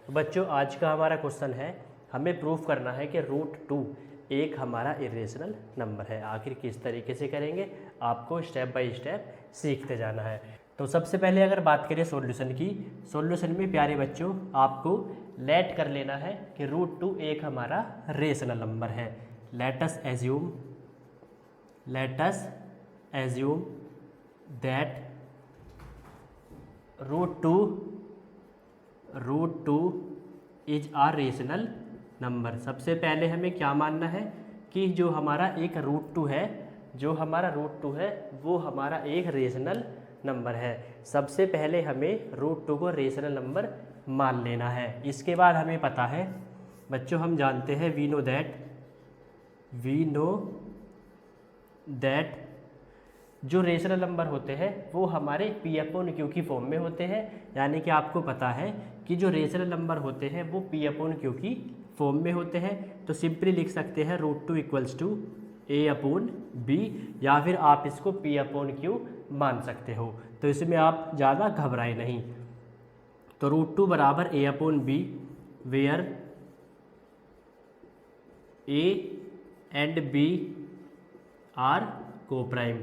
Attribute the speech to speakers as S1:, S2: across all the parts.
S1: तो बच्चों आज का हमारा क्वेश्चन है, हमें प्रूफ करना है कि √2 एक हमारा इरेशनल नंबर है। आखिर किस तरीके से करेंगे, आपको स्टेप बाय स्टेप सीखते जाना है। तो सबसे पहले अगर बात करें सॉल्यूशन की, सॉल्यूशन में प्यारे बच्चों आपको लेट कर लेना है कि √2 एक हमारा रेशनल नंबर है। Let us assume that √2 is are rational number. सबसे पहले हमें क्या मानना है कि जो हमारा एक √2 है, वो हमारा एक रेशनल नंबर है। सबसे पहले हमें √2 को रेशनल नंबर मान लेना है। इसके बाद हमें पता है बच्चों, हम जानते हैं वी नो दैट जो रेशनल नंबर होते हैं वो हमारे P/Q की फॉर्म में होते हैं। यानी कि आपको पता है कि जो रेशनल नंबर होते हैं वो P/Q की फॉर्म में होते हैं। तो सिंपली लिख सकते हैं √2 = A/B, या फिर आप इसको P/Q मान सकते हो। तो इसमें आप ज़्यादा घबराए नहीं। तो √2 बराबर A/B, where A and B are coprime.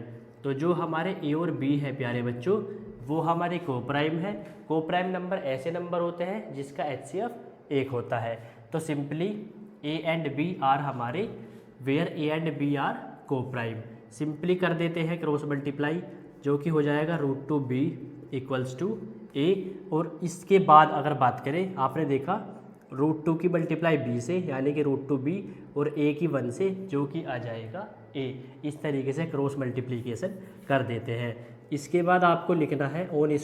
S1: तो जो हमारे A और B है प्यारे बच्चों, वो हमारे कोप्राइम है। कोप्राइम नंबर ऐसे नंबर होते हैं जिसका HCF 1 होता है। तो simply A and B are हमारे where A and B are coprime. Simply कर देते हैं क्रॉस मल्टीप्लाई, जो कि हो जाएगा √2B = A। और इसके बाद अगर बात करें, आपने देखा √2 की मल्टीप्लाई B से, यानी कि √2B, और A की 1 से, जो कि आ जाएगा A। इस तरीके से क्रॉस मल्टीप्लिकेशन कर देते हैं। इसके बाद आपको लिखना है ऑन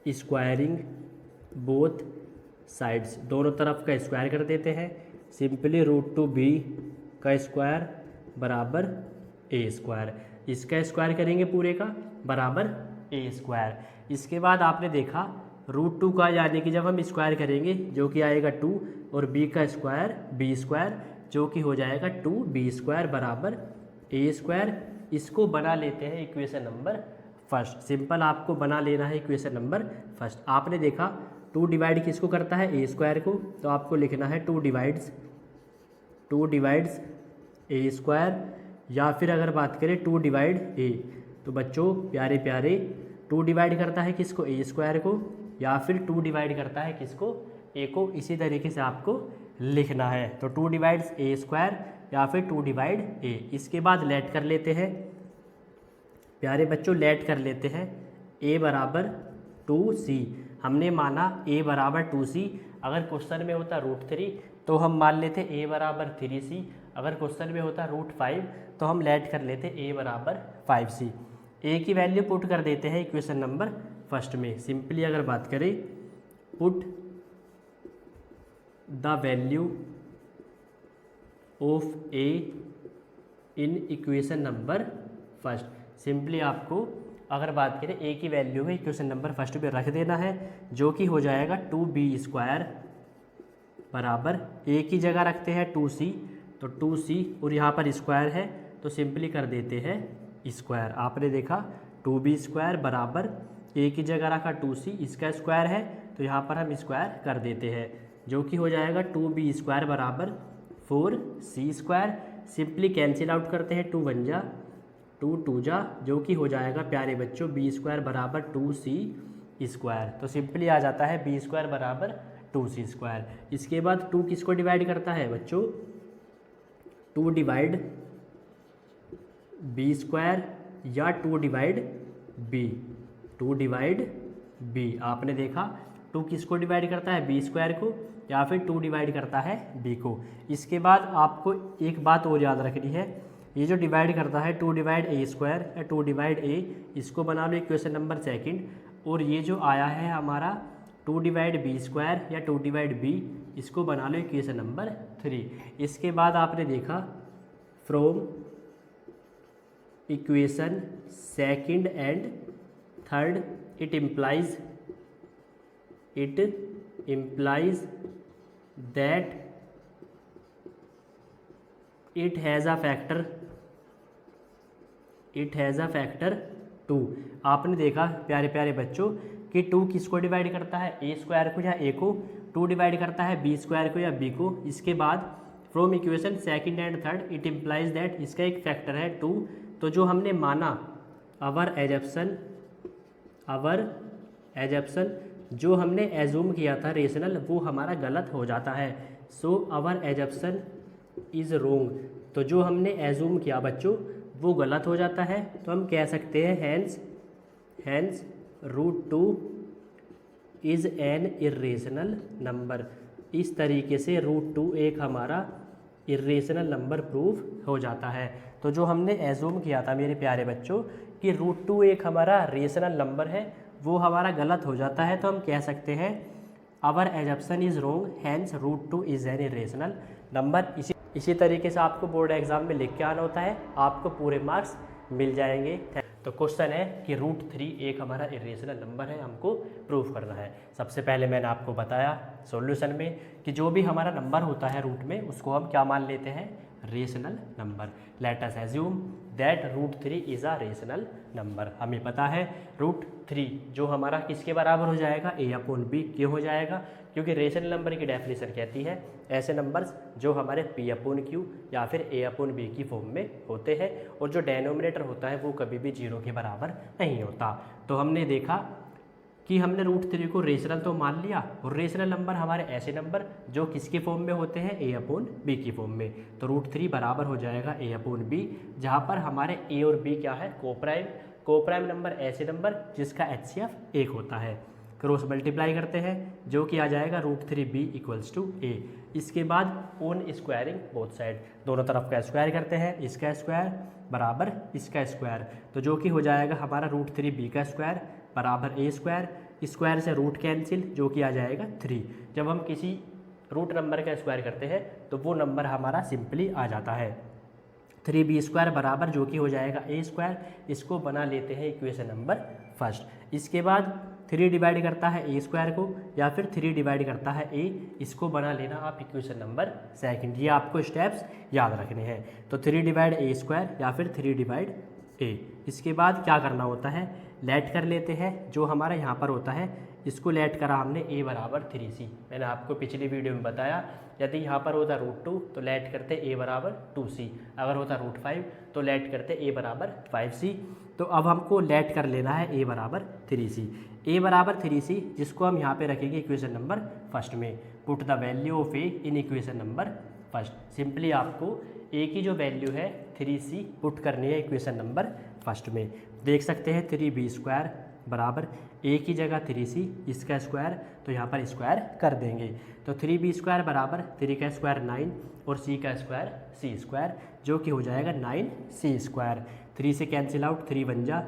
S1: स्क्वायरिंग बोथ साइड्स। दोनों तरफ का स्क्वायर कर देते हैं। सिंपली √2B का स्क्वायर बराबर A²। इसका स्क्वायर करेंगे पूरे का बराबर A²। इसके बाद आपने देखा √2 का, यानी कि जब हम स्क्वायर करेंगे जो कि आएगा 2, और B का स्क्वायर B², जो कि हो जाएगा 2B² बराबर A²। इसको बना लेते हैं इक्वेशन नंबर फर्स्ट। सिंपल आपको बना लेना है इक्वेशन नंबर फर्स्ट। आपने देखा 2 डिवाइड किसको करता है, A² को। तो आपको लिखना है 2 डिवाइड्स A², या फिर अगर बात करें 2 डिवाइड A। तो बच्चों प्यारे 2 डिवाइड करता है किसको, A² को, या फिर 2 डिवाइड करता है किसको, A को। इसी तरीके से आपको लिखना है। तो 2 डिवाइड्स A² या फिर 2 डिवाइड A। इसके बाद लेट कर लेते हैं प्यारे बच्चों, लेट कर लेते हैं A बराबर 2C। हमने माना A बराबर 2C। अगर क्वेश्चन में होता √3 तो हम मान लेते A बराबर 3C। अगर क्वेश्चन में होता √5 तो हम लेट कर लेते A बराबर 5C। A की वैल्यू पुट कर देते हैं इक्वेशन नंबर फर्स्ट में। सिंपली अगर बात करें, put the value of A in equation number first. Simply आपको अगर बात करें A की वैल्यू में इक्वेशन नंबर फर्स्ट पे रख देना है, जो कि हो जाएगा 2B² बराबर A की जगह रखते हैं 2C। तो 2C और यहाँ पर स्क्वायर है, तो सिंपली कर देते हैं स्क्वायर। आपने देखा 2B² बराबर A की जगह रखा 2C, इसका स्क्वायर है, तो यहाँ पर हम स्क्वायर कर देते हैं, जो कि हो जाएगा 2B² बराबर 4C²। सिंपली कैंसिल आउट करते हैं, 2 1 जा 2 2 जा, जो कि हो जाएगा प्यारे बच्चों B² बराबर 2C²। तो सिंपली आ जाता है B² बराबर 2C²। इसके बाद 2 किसको डिवाइड करता है बच्चों, 2 डिवाइड B² या 2 डिवाइड B। आपने देखा 2 किसको डिवाइड करता है, B² को, या फिर 2 डिवाइड करता है B को। इसके बाद आपको एक बात और याद रखनी है, ये जो डिवाइड करता है 2 डिवाइड A² या 2 डिवाइड A, इसको बना लो इक्वेशन नंबर सेकंड। और ये जो आया है हमारा 2 डिवाइड B² या 2 डिवाइड B, इसको बना लो इक्वेशन नंबर 3। इसके बाद आपने देखा from equation second and third it implies that it has a factor 2। आपने देखा प्यारे प्यारे बच्चों कि 2 किसको डिवाइड करता है, ए स्क्वायर को या ए को, 2 डिवाइड करता है बी स्क्वायर को या बी को। इसके बाद from equation second and third it implies that, इसका एक फैक्टर है 2। तो जो हमने माना अवर एजप्शन जो हमने एज्यूम किया था रेशनल, वो हमारा गलत हो जाता है। सो अवर एजप्शन इज़ रोंग, तो जो हमने एज्यूम किया बच्चों वो गलत हो जाता है। तो हम कह सकते हैं hence √2 is an irrational number. इस तरीके से √2 एक हमारा इर्रेशनल नंबर प्रूव हो जाता है। तो जो हमने एज्यूम किया था मेरे प्यारे बच्चों कि √2 एक हमारा रेशनल नंबर है, वो हमारा गलत हो जाता है। तो हम कह सकते हैं our assumption is wrong, hence √2 is an irrational number. इसी तरीके से आपको बोर्ड एग्जाम में लिख के आना होता है, आपको पूरे मार्क्स मिल जाएंगे। तो क्वेश्चन है कि √3 एक हमारा इर्रेशनल नंबर है, हमको प्रूफ करना है। सबसे पहले मैंने आपको बताया सॉल्यूशन में कि जो भी हमारा नंबर होता है रूट में, उसको हम क्या मान लेते हैं, rational number. Late us assume that √3 is a rational number. हमें पता है √3 जो हमारा किसके बराबर हो जाएगा, a/b। क्यों हो जाएगा, क्योंकि रेशनल नंबर की डेफिनेशन कहती है ऐसे नंबर्स जो हमारे p/q या फिर a/b की फॉर्म में होते हैं, और जो डेनोमिनेटर होता है वो कभी भी 0 के बराबर नहीं होता। तो हमने देखा कि हमने √3 को रेशनल तो मान लिया, और रेशनल नंबर हमारे ऐसे नंबर जो किसके फॉर्म में होते हैं, a/b की फॉर्म में। तो √3 बराबर हो जाएगा a/b, जहाँ पर हमारे a और b क्या है, कोप्राइम नंबर ऐसे नंबर जिसका HCF 1 होता है। क्रॉस मल्टीप्लाई करते हैं जो कि आ जाएगा √3b = a। इसके बाद ऑन स्क्वायरिंग बोथ साइड, दोनों तरफ का स्क्वायर करते हैं, इसका स्क्वायर बराबर इसका स्क्वायर, तो जो कि हो जाएगा हमारा √3b का स्क्वायर बराबर a स्क्वायर। स्क्वायर से रूट कैंसिल, जो कि आ जाएगा 3। जब हम किसी रूट नंबर का स्क्वायर करते हैं तो वो नंबर हमारा सिंपली आ जाता है 3b² बराबर, जो कि हो जाएगा a स्क्वायर। इसको बना लेते हैं इक्वेशन नंबर फर्स्ट। इसके बाद 3 डिवाइड करता है a स्क्वायर को, या फिर 3 डिवाइड करता है a, इसको बना लेना आप इक्वेशन नंबर सेकंड। ये आपको स्टेप्स याद रखने हैं। तो 3 डिवाइड a² या फिर 3 डिवाइड a। इसके बाद क्या करना होता है, लेट कर लेते हैं। जो हमारा यहाँ पर होता है इसको लेट करा हमने a बराबर 3c। मैंने आपको पिछली वीडियो में बताया यदि यहाँ पर होता √2 तो लेट करते a बराबर 2c, अगर होता √5 तो लेट करते a बराबर 5c। तो अब हमको लेट कर लेना है a बराबर 3c। a बराबर 3c जिसको हम यहाँ पे रखेंगे इक्वेशन नंबर फर्स्ट में। Put the value of a in equation number first. Simply आपको a की जो वैल्यू है 3c पुट करनी है इक्वेशन नंबर फर्स्ट में। देख सकते हैं 3b² बराबर a की जगह 3c, इसका स्क्वायर, तो यहाँ पर स्क्वायर कर देंगे। तो 3b² बराबर 3 का स्क्वायर 9 और c का स्क्वायर c², जो कि हो जाएगा 9c²। 3 से कैंसिल आउट, 3 1 जा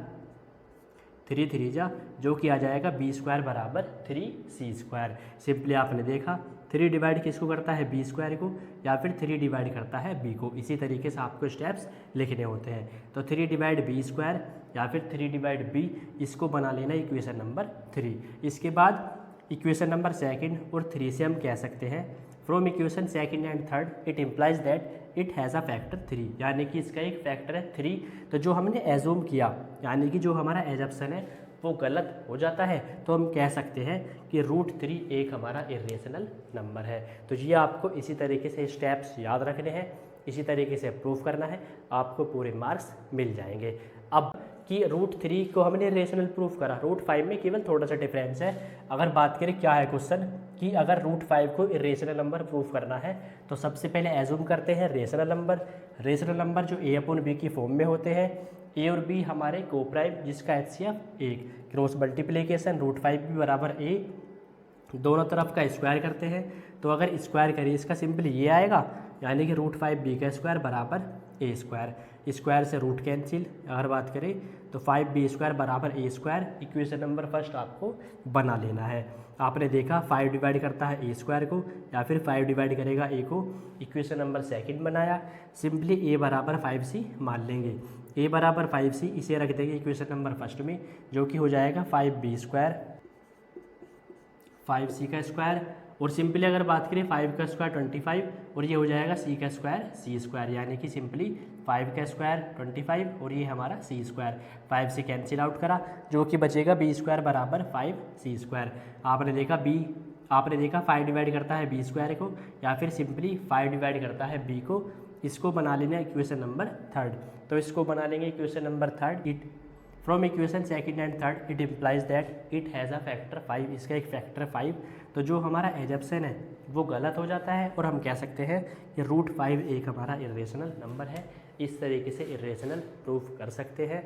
S1: 3 3 जा, जो कि आ जाएगा b² बराबर 3c²। सिंपली आपने देखा 3 डिवाइड किसको करता है, b² को, या फिर 3 डिवाइड करता है b को। इसी तरीके से आपको स्टेप्स लिखने होते हैं। तो 3 डिवाइड b² या फिर 3 डिवाइड b, इसको बना लेना इक्वेशन नंबर 3। इसके बाद इक्वेशन नंबर सेकंड और 3 से हम कह सकते हैं from equation second and third it implies that it has a factor 3, यानी कि इसका एक फैक्टर है 3। तो जो हमने एज्यूम किया, यानी कि जो हमारा एजप्शन है वो गलत हो जाता है, तो हम कह सकते हैं कि √3 एक हमारा इर्रेशनल नंबर है। तो ये आपको इसी तरीके से स्टेप्स याद रखने हैं, इसी तरीके से प्रूफ करना है, आपको पूरे मार्क्स मिल जाएंगे। अब कि √3 को हमने रेशनल प्रूफ करा, √5 में केवल थोड़ा सा डिफरेंस है। अगर बात करें क्या है क्वेश्चन कि अगर √5 को इरेशनल नंबर प्रूफ करना है तो सबसे पहले एज्यूम करते हैं रेशनल नंबर जो a/b की फॉर्म में होते हैं। a और b हमारे कोप्राइम जिसका HCF 1। क्रॉस मल्टीप्लिकेशन √5b बराबर a, दोनों तरफ का स्क्वायर करते हैं। तो अगर स्क्वायर करिए इसका सिंपल ये आएगा, यानी कि √5b का स्क्वायर बराबर a²। स्क्वायर से रूट कैंसिल, अगर बात करें तो 5b² बराबर a²। इक्वेशन नंबर फर्स्ट आपको बना लेना है। आपने देखा 5 डिवाइड करता है a² को, या फिर 5 डिवाइड करेगा a को। इक्वेशन नंबर सेकंड बनाया, सिंपली a बराबर 5c मान लेंगे। a बराबर 5c इसे रख देंगे इक्वेशन नंबर फर्स्ट में, जो कि हो जाएगा 5b² 5c का स्क्वायर, और सिंपली अगर बात करें 5 का स्क्वायर 25 और ये हो जाएगा c का स्क्वायर c स्क्वायर, यानी कि सिंपली 5 का स्क्वायर 25 और ये हमारा c स्क्वायर, 5 से कैंसिल आउट करा जो कि बचेगा b स्क्वायर बराबर 5c स्क्वायर। आपने देखा 5 डिवाइड करता है b स्क्वायर को या फिर सिंपली 5 डिवाइड करता है b को। इसको बना लेना इक्वेशन नंबर थर्ड, तो इसको बना लेंगे equation number third. It from equation second and third it implies that it has a factor 5, इसका एक फैक्टर 5। तो जो हमारा एजप्शन है वो गलत हो जाता है और हम कह सकते हैं कि √5 एक हमारा इरेशनल नंबर है। इस तरीके से इरेशनल प्रूफ कर सकते हैं।